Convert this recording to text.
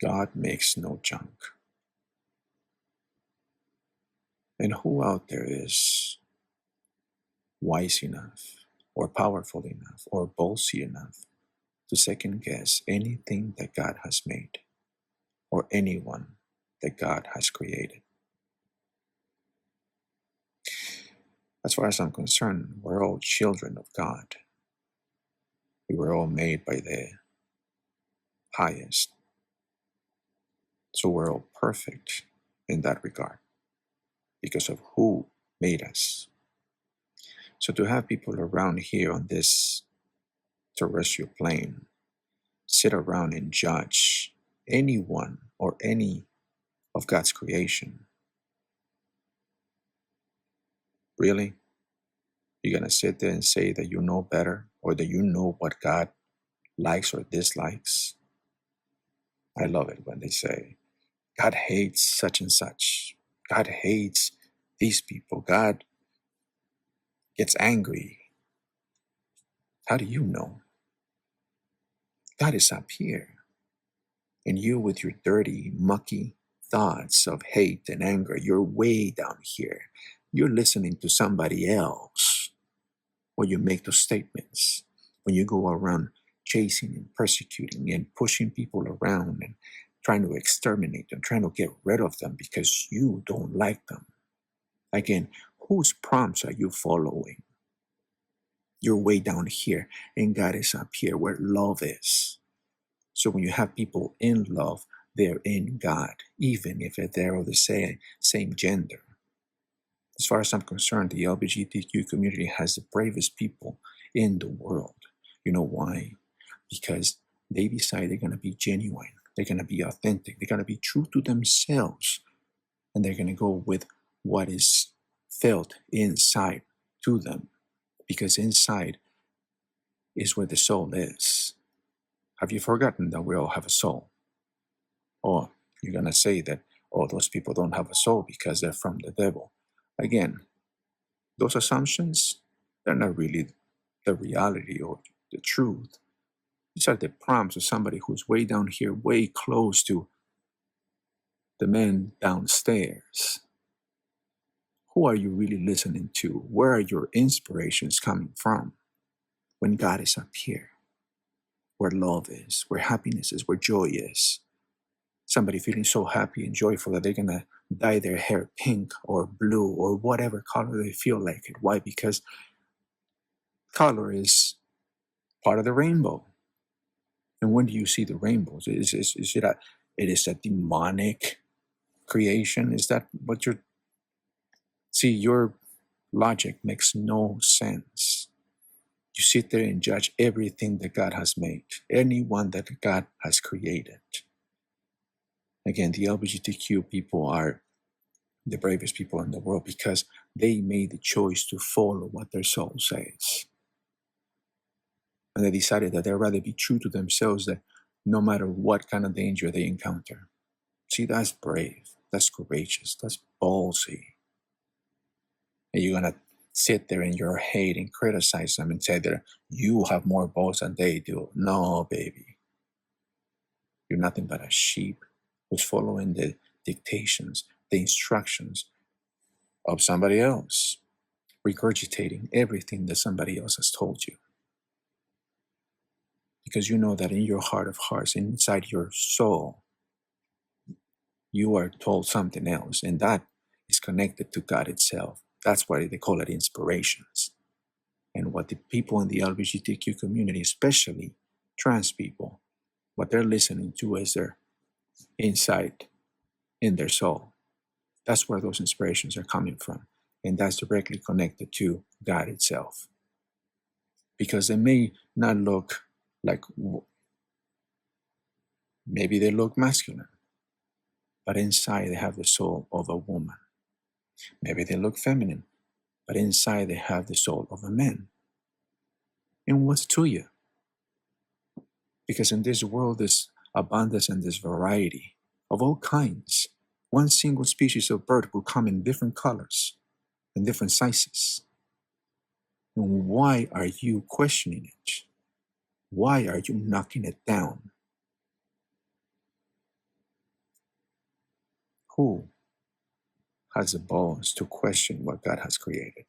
God makes no junk. And who out there is wise enough, or powerful enough, or ballsy enough to second guess anything that God has made, or anyone that God has created? As far as I'm concerned, we're all children of God. We were all made by the highest. So we're all perfect in that regard because of who made us. So to have people around here on this terrestrial plane sit around and judge anyone or any of God's creation, really? You're going to sit there and say that you know better, or that you know what God likes or dislikes? I love it when they say, God hates such and such. God hates these people. God gets angry. How do you know? God is up here. And you, with your dirty, mucky thoughts of hate and anger, you're way down here. You're listening to somebody else when you make those statements. When you go around chasing and persecuting and pushing people around and trying to exterminate them, trying to get rid of them because you don't like them. Again, whose prompts are you following? You're way down here, and God is up here where love is. So when you have people in love, they're in God, even if they're of the same gender. As far as I'm concerned, the LBGTQ community has the bravest people in the world. You know why? Because they decide they're going to be genuine. They're going to be authentic. They're going to be true to themselves. And they're going to go with what is felt inside to them. Because inside is where the soul is. Have you forgotten that we all have a soul? Or you're going to say that, oh, those people don't have a soul because they're from the devil. Again, those assumptions, they're not really the reality or the truth. These are the prompts of somebody who's way down here, way close to the man downstairs. Who are you really listening to? Where are your inspirations coming from when God is up here? Where love is, where happiness is, where joy is. Somebody feeling so happy and joyful that they're going to dye their hair pink or blue or whatever color they feel like it. Why? Because color is part of the rainbow. And when do you see the rainbows? Is it a demonic creation? Is that what you're... See, your logic makes no sense. You sit there and judge everything that God has made, anyone that God has created. Again, the LBGTQ people are the bravest people in the world because they made the choice to follow what their soul says. And they decided that they'd rather be true to themselves that no matter what kind of danger they encounter. See, that's brave. That's courageous. That's ballsy. And you're going to sit there in your hate and criticize them and say that you have more balls than they do. No, baby. You're nothing but a sheep who's following the dictations, the instructions of somebody else, regurgitating everything that somebody else has told you. Because you know that in your heart of hearts, inside your soul, you are told something else, and that is connected to God itself. That's why they call it inspirations. And what the people in the LBGTQ community, especially trans people, what they're listening to is their insight in their soul. That's where those inspirations are coming from. And that's directly connected to God itself. Because they may not look like, maybe they look masculine, but inside they have the soul of a woman. Maybe they look feminine, but inside they have the soul of a man. And what's to you? Because in this world, there's abundance and there's variety of all kinds. One single species of bird will come in different colors and different sizes. And why are you questioning it? Why are you knocking it down? Who has the balls to question what God has created?